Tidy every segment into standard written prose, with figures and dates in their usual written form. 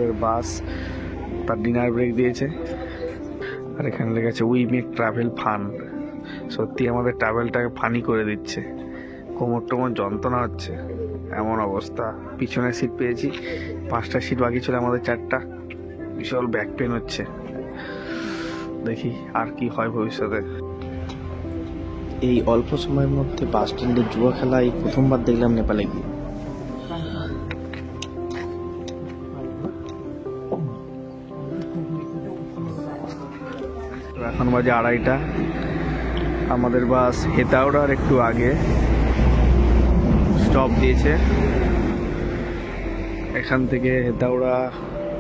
আমাদের বাস তার dinner break দিয়েছে। আর এখানে লেগেছে উই মেক ট্রাভেল ফান। সত্যি আমাদের ট্রাভেলটাকে ফানি করে দিচ্ছে। কোমর টোমর যন্ত্রণা হচ্ছে, এমন অবস্থা। পিছনের সিট পেয়েছি, 5টা সিট বাকি ছিল, আমাদের 4টা। বিশাল ব্যাক পেন হচ্ছে। দেখি আর কি হয় ভবিষ্যতে। এই অল্প সময়ের মধ্যে বাস স্ট্যান্ডে জুয়া খেলা এই প্রথমবার দেখলাম নেপালে গিয়ে। এখন বাজে 2:30। আমাদের বাস হেতাওড়ার একটু আগে স্টপ দিয়েছে। এখান থেকে হেতাওড়া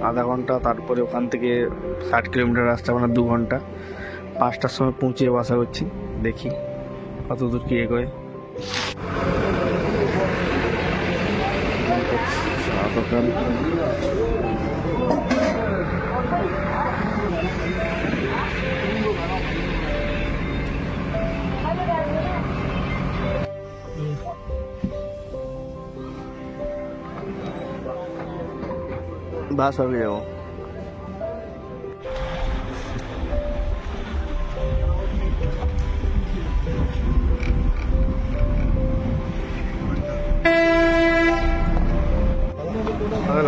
আধা ঘন্টা, তারপরে ওখান থেকে 60 কিলোমিটার রাস্তা, মানে 2 ঘন্টা। 5টার সময় পৌঁছে বাসা করছি, দেখি কত দূর কি এগোয়। দোকান বাস হবে যাবো।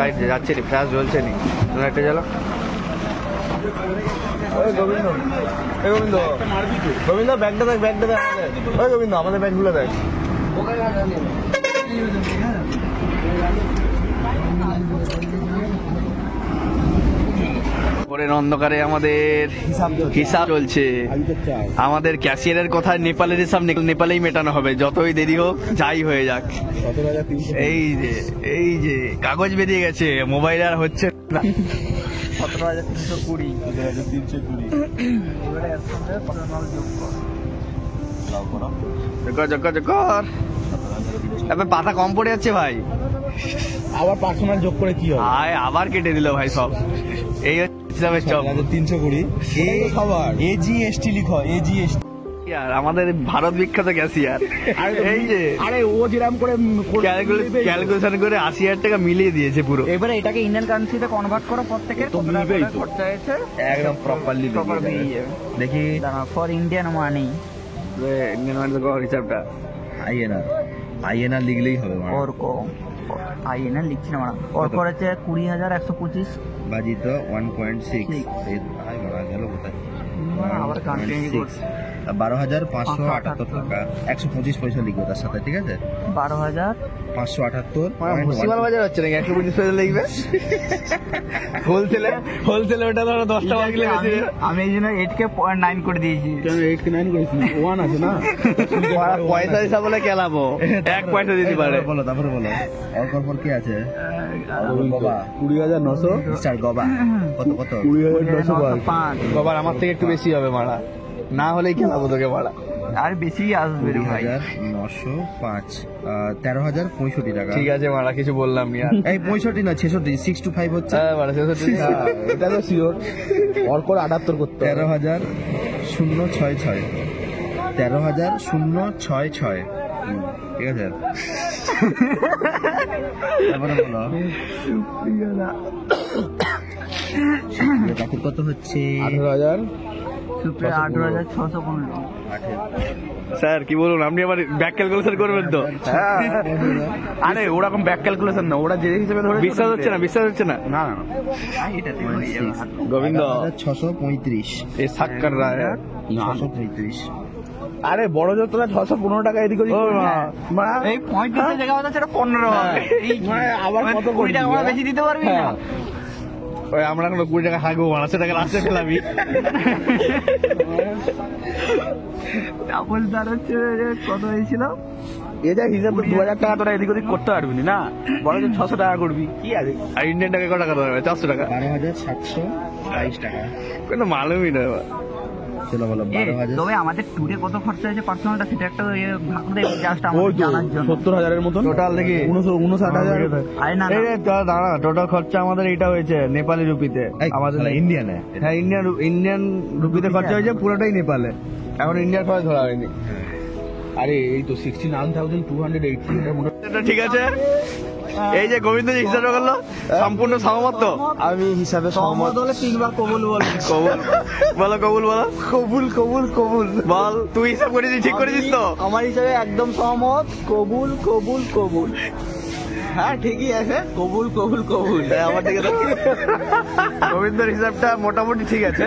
লাইট যাচ্ছে নি, ফ্ল্যাশ জ্বলছে নি, তোমরা একটা জ্বালো। গোবিন্দ, গোবিন্দ, গোবিন্দ ব্যাগটা দেখ, ব্যাগটা দেখ। ওই গোবিন্দ, আমাদের ব্যাগগুলো দেখ। পরের অন্ধকারে আমাদের হিসাব চলছে। আমাদের ক্যাশিয়ারের কথা নেপালের হিসাব নেপালেই মেটানো হবে, যতই দেরি হোক, যাই হয়ে যাক। এই যে কাগজ বেরিয়ে গেছে, মোবাইল আর হচ্ছে না। 17,320। এবার পাতা কম পড়ে যাচ্ছে ভাই। আবার পার্সোনাল যোগ করে কি হবে? আবার কেটে দিল ভাই সব। এই হিসাবে 320। AGST লিখো, AGST। আমাদের ভারত বিখ্যাত ক্যাশিয়ার। এই যে আরে ও যেরকম করে ক্যালকুলেশন করে 80,000 টাকা মিলিয়ে দিয়েছে পুরো। এবারে এটাকে ইন্ডিয়ান কারেন্সিতে কনভার্ট করো, প্রত্যেকের খরচা হয়েছে একদম প্রপারলি দেখি। ফর ইন্ডিয়ান মানি, ইন্ডিয়ান মানি তো হিসাবটা আইএনআর লিখলেই হবে। আইএনআর লিখছি না, ওর করেছে 20,125 বাজিত 1.6 গেল কোথায়? আবার কন্টিনিউ 12,578 টাকা 125 পয়সা লিখবে তার সাথে, ঠিক আছে? 12,578। মুসিমাল বাজার হচ্ছে নাকি 125 পয়সা লিখবে? হোলসেলে ওটা ধরো 10 টাকা কিলো বেশি। আমি এই জন্য 8কে 9 করে দিয়েছি। কেন 8কে 9 করেছিস? 1 আছে না, পয়সা হিসাব বলে কেলাবো, 1 পয়সা দিতে পারে। বলো, তারপরে বলো। অল্পর কি আছে? বাবা 20,900 স্টার গবা। কত 20,905। বাবার আমার থেকে একটু বেশি হবে মারা, না হলেই খেলাবো তোকে মারা। আর বেশি আসবে রে ভাই। 20,905 13,065 টাকা। ঠিক আছে মারা, কিছু বললাম না। এই 65 না 66, 6 to 5 হচ্ছে। হ্যাঁ মারা 66, এটা তো শিওর। অর্কর 78 করতে 13,066 13,066। ঠিক আছে, তারপরে বলো কাকুর কত হচ্ছে? 18,000। 18,615। স্যার কি বলুন, আপনি আবার ব্যাক ক্যালকুলেশন করবেন তো? আরে ওরকম ব্যাক ক্যালকুলেশন না, ওরা যে হিসেবে ধরে। বিশ্বাস হচ্ছে না, বিশ্বাস হচ্ছে না। না গোবিন্দ 635 এ সাক্কার রায় 635। আরে বড় যতটা 615 টাকা এদিক ওদিক। এই 35 জায়গা হচ্ছে 15 হবে। আবার কত 20 টাকা বেশি দিতে পারবি না? ওই আমরা কোনো 20 টাকা হাগবো, 1200 টাকা রাস্তায় ফেলাবি। ডাবল দার হচ্ছে কত হয়েছিল? এটা হিসাব 2,000 টাকা তোরা এদিক ওদিক করতে পারবি না, বড় 600 টাকা করবি। কি আছে? আর ইন্ডিয়ান টাকা কত টাকা ধরবে? 400 টাকা। 12,722 টাকা। কোনো মালুমই না। চলো বলো 12,000। তবে আমাদের ট্যুরে কত খরচা হয়েছে পার্সোনালটা, সেটা একটা ভাগ দেব জাস্ট আমাদের জানার জন্য। 70,000-এর মতো টোটাল দেখি। 59,000। আরে না দাঁড়া, টোটাল খরচা আমাদের এটা হয়েছে নেপালি রুপিতে। আমাদের ইন্ডিয়ানে, হ্যাঁ ইন্ডিয়ান রুপিতে খরচা হয়েছে পুরোটাই নেপালে। এখন ইন্ডিয়ার খরচ ধরা হয়নি। আরে এই তো 69,280। ঠিক আছে, এই যে গোবিন্দ যে হিসাব করলো সম্পূর্ণ সহমত তো? আমি হিসাবে সহমত হলে 3 বার কবুল বলবো। কবুল বলো, কবুল বলো। কবুল কবুল কবুল। বল, তুই হিসাব করেছিস, ঠিক করেছিস তো? আমার হিসাবে একদম সহমত। কবুল কবুল কবুল। হ্যাঁ ঠিকই আছে, কবুল কবুল কবুল। আমার দিকে তো গোবিন্দর হিসাবটা মোটামুটি ঠিক আছে,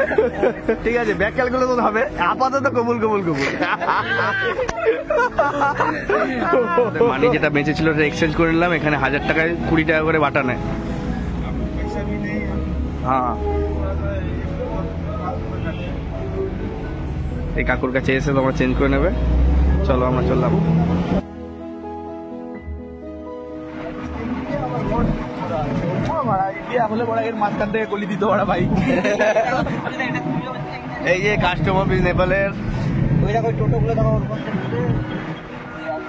ঠিক আছে, ব্যাক ক্যালকুলেশন হবে, আপাতত কবুল কবুল কবুল। মানি যেটা বেঁচে ছিল সেটা এক্সচেঞ্জ করে নিলাম। এখানে 1000 টাকায় 20 টাকা করে বাটা নেয়। হ্যাঁ, এই কাকুর কাছে এসে তোমরা চেঞ্জ করে নেবে। চলো আমরা চললাম। মাঝখান থেকে গলি দিতে পারা ভাই। এই যে কাস্টম অফিস নেপালের,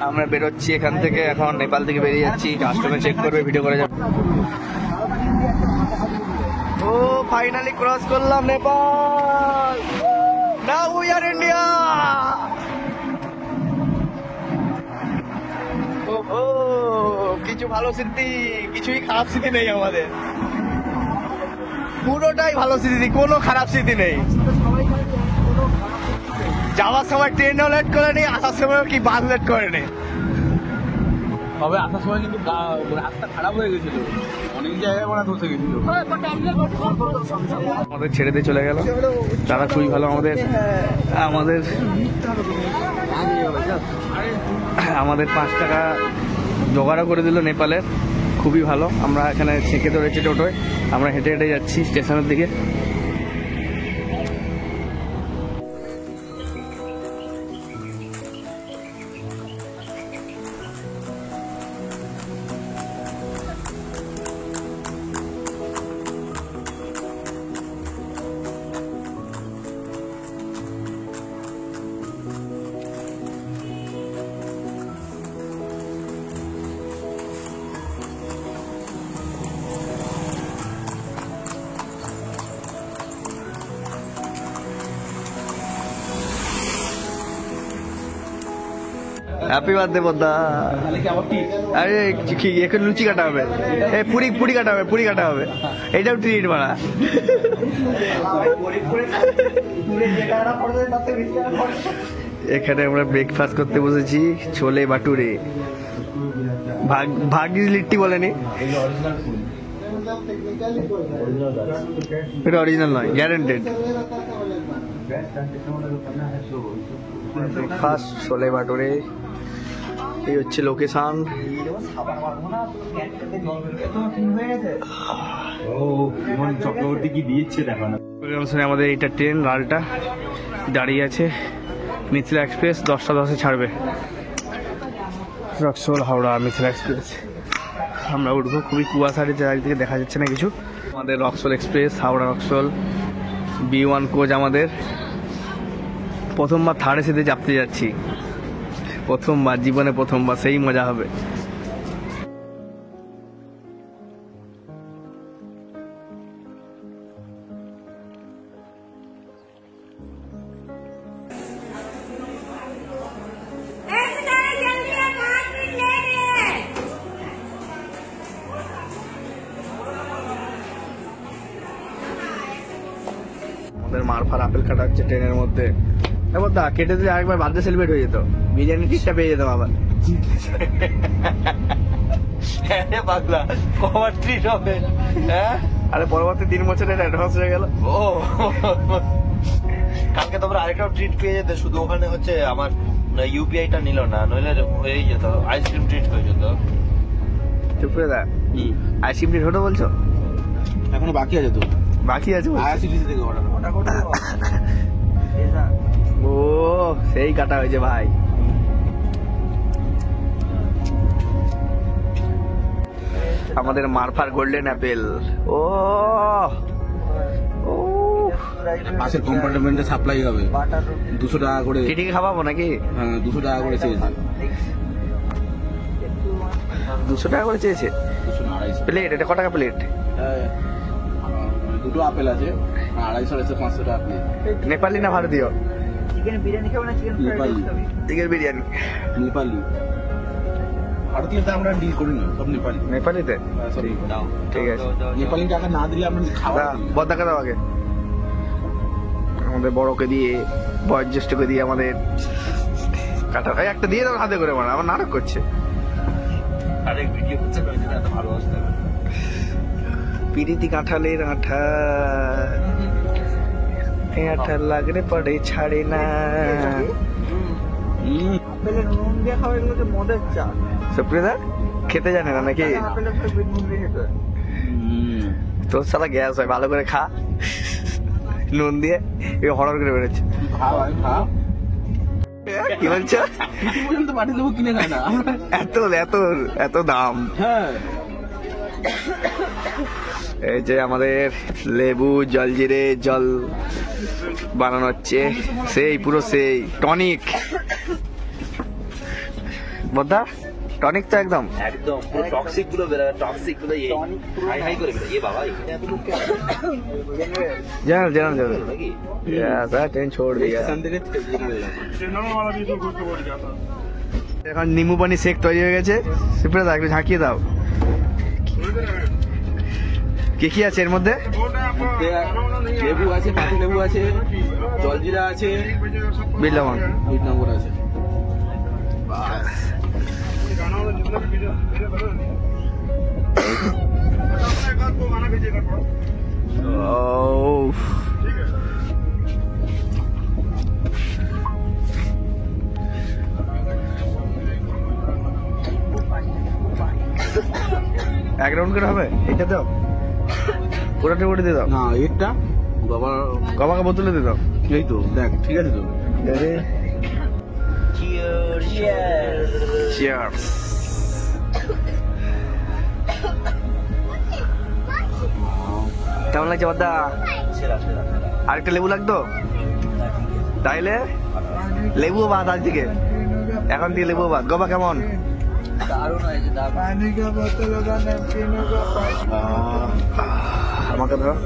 আমরা বেরোচ্ছি এখান থেকে, এখন নেপাল থেকে বেরিয়ে যাচ্ছি। কাস্টমে চেক করবে, ভিডিও করে যাবে। ও ফাইনালি ক্রস করলাম Nepal. Now we are India. ও কিছু ভালো স্মৃতি, কিছুই খারাপ স্মৃতি নেই আমাদের, পুরোটাই ভালো স্মৃতি, কোনো খারাপ স্মৃতি নেই। যাওয়ার সময় ট্রেনও লেট করেনি, আসার সময় কি বাস লেট করেনি। তবে আসার সময় কিন্তু রাস্তা খারাপ হয়ে গেছিল, অনেক জায়গায় ওরা ধসে গেছিল। আমাদের ছেড়ে দিয়ে চলে গেল, তারা খুবই ভালো। আমাদের 5 টাকা জোগাড়ও করে দিল নেপালের, খুবই ভালো। আমরা এখানে ছেঁকে ধরেছি টোটোয়, আমরা হেঁটে হেঁটে যাচ্ছি স্টেশনের দিকে। হ্যাপি বার্থডে বদ্দা। আরে কি এখন লুচি কাটা হবে, এই পুরি কাটা হবে, পুরি কাটা হবে। এইটাও ট্রিট মারা। এখানে আমরা ব্রেকফাস্ট করতে বসেছি, ছোলে বাটুরে। ভাগ্যিস লিট্টি বলেনি, এটা অরিজিনাল নয়, গ্যারান্টেড। ব্রেকফাস্ট ছোলে বাটুরে, এই হচ্ছে লোকেশন। চক্রবর্তী কি দিয়েছে দেখো না। আমাদের এইটা ট্রেন লালটা দাঁড়িয়ে আছে, মিথিলা এক্সপ্রেস 10টা 10-এ ছাড়বে। রক্সোল হাওড়া মিথিলা এক্সপ্রেস আমরা উঠবো। খুবই কুয়াশার চারিদিকে দেখা যাচ্ছে না কিছু। আমাদের Raxaul express, Howrah Raxaul B1 coach আমাদের। প্রথমবার থার্ড এসিতে চাপতে যাচ্ছি, প্রথমবার জীবনে, প্রথমবার, সেই মজা হবে। আমাদের মারফার আপেল কাটা হচ্ছে ট্রেনের মধ্যে। এবার দা কেটে দিলে আরেকবার বার্থডে সেলিব্রেট হয়ে যেত, বিরিয়ানি টিসটা পেয়ে যেতাম আবার। পাগলা কবার ট্রিট হবে? হ্যাঁ, আরে পরবর্তী 3 বছরের অ্যাডভান্স হয়ে গেল। ও কালকে তোমরা আরেকটাও ট্রিট পেয়ে যেতে, শুধু ওখানে হচ্ছে আমার ইউপিআইটা নিল না, নইলে হয়েই যেত, আইসক্রিম ট্রিট হয়ে যেত। চুপ করে দা, আইসক্রিম ট্রিট হতো বলছো? এখনো বাকি আছে তো, বাকি আছে। আইসিডিসি থেকে অর্ডার। ও সেই কাটা হয়েছে ভাই। আমাদের মারফার গোল্ডেন অ্যাপেল। ও ও পাশের কম্পার্টমেন্টে সাপ্লাই হবে 200 টাকা করে। টিটিকে খাওয়াবো নাকি? হ্যাঁ 200 টাকা করে চেয়েছে। 200 টাকা করে চেয়েছে 200 প্লেট। এটা ক টাকা প্লেট? দুটো আপেল আছে, 250 500 টাকা প্লেট। নেপালি না ভারতীয়? চিকেন বিরিয়ানি খাবে না চিকেন ফ্রাইড রাইস খাবে? চিকেন বিরিয়ানি নেপালি। ভারতীয়তে আমরা ডিল করি না, সব নেপালি। নেপালিতে সব দাও ঠিক আছে। নেপালি টাকা না দিলে আমরা খাওয়া বদাকে দাও আগে, আমাদের বড়কে দিয়ে বয়োজ্যেষ্ঠকে দিয়ে আমাদের কাটা ভাই একটা দিয়ে দাও হাতে করে, মারা আমার নাটক করছে। আরেক ভিডিও করছে না, এত ভালোবাসতে হবে। পিরিতি কাঁঠালের আঠা আঠা লাগলে পড়ে ছাড়ে না। আপেলের নুন দিয়ে খাওয়া এগুলোকে মদের চা। সুপ্রিয়দা খেতে জানে না নাকি? আপেলের সাথে বিট নুন দিয়ে খেতে হয়। তোর সালা গ্যাস হয়, ভালো করে খা নুন দিয়ে, হরর করে বেরোচ্ছে। কি বলছো? কিছু পর্যন্ত পাঠিয়ে দেবো, কিনে খায় না। এত এত এত দাম। হ্যাঁ, এই যে আমাদের লেবু জলজিরে জল বানানো হচ্ছে, সেই পুরো সেই টনিক। বদ্দা টনিক তো একদম একদম পুরো টক্সিক গুলো বেরোবে, টক্সিক গুলো এই হাই হাই করে বেরোবে। এ বাবা, এটা এত লোক কেন? জানাল জানাল জানাল নাকি? ট্রেন ছোড় দিয়া। এখান থেকে এখন নিম্বু পানি শেক তৈরি হয়ে গেছে। সুপ্রিয়দা একটু ঝাঁকিয়ে দাও, কি কি আছে এর মধ্যে? লেবু আছে, পাতি লেবু আছে, জলজিরা আছে, বিট লবণ। বিট লবণ আছে। ও এক রাউন্ড করে হবে এটা দাও, পুরোটা পুরো দিয়ে দাও। না, এটা বাবা গবাকে বোতলে দিয়ে দাও। এই তো দেখ, ঠিক আছে তো। চিয়ার্স। কেমন লাগছে বদ্দা? আরেকটা লেবু লাগতো তাইলে? লেবু ভাত আজ থেকে, এখন থেকে লেবু ভাত। গবা কেমন? দারুণ হয়েছে, আমাকে ধরো।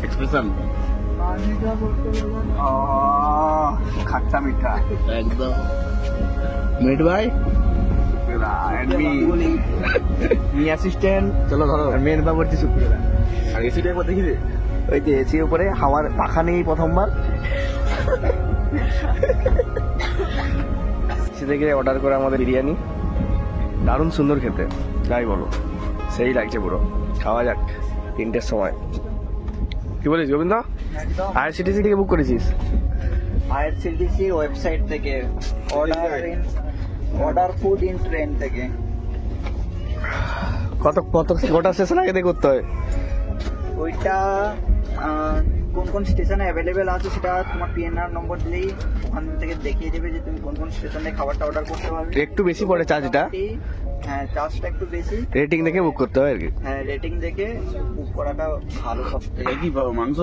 এক্সপ্রেশন খাট্টা মিঠা একদম মেড ভাই। মি অ্যাসিস্ট্যান্ট চলো ধরো, মেন বাবুর্চি সুপ্রিয়দা। আর এসিটা একবার দেখি দে। ওই যে এসির উপরে হাওয়ার পাখা নেই প্রথমবার। সে থেকে অর্ডার করে আমাদের বিরিয়ানি, দারুণ সুন্দর খেতে, যাই বলো সেই লাগছে পুরো। খাওয়া যাক 3টের সময়। কি বলিস গোবিন্দ? একদম আইআরসিটিসি থেকে বুক করেছিস? আইআরসিটিসি ওয়েবসাইট থেকে, অর্ডার ফুড ইন ট্রেন থেকে। কত কত গোটা স্টেশন আগে দিয়ে করতে হয়? ওইটা কোন কোন স্টেশনে অ্যাভেলেবেল আছে সেটা তোমার পিএনআর নম্বর দিলেই ওখান থেকে দেখিয়ে দেবে যে তুমি কোন কোন স্টেশনে খাবারটা অর্ডার করতে পারবে। একটু বেশি পড়ে চার্জটা? হ্যাঁ, চার্জটা একটু বেশি। রেটিং দেখে বুক করতে হয় আর কি। হ্যাঁ, রেটিং দেখে বুক করাটা ভালো সবথেকে। এটা কি মাংস?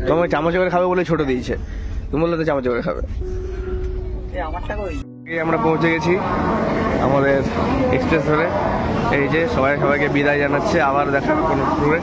তোমার চামচে করে খাবে বলে ছোট দিয়েছে, তুমি বললে তো চামচে করে খাবে। আমারটা ওই আমরা পৌঁছে গেছি আমাদের এক্সপ্রেস ধরে। এই যে সবাইকে বিদায় জানাচ্ছে, আবার দেখা হবে কোনো ট্যুরে।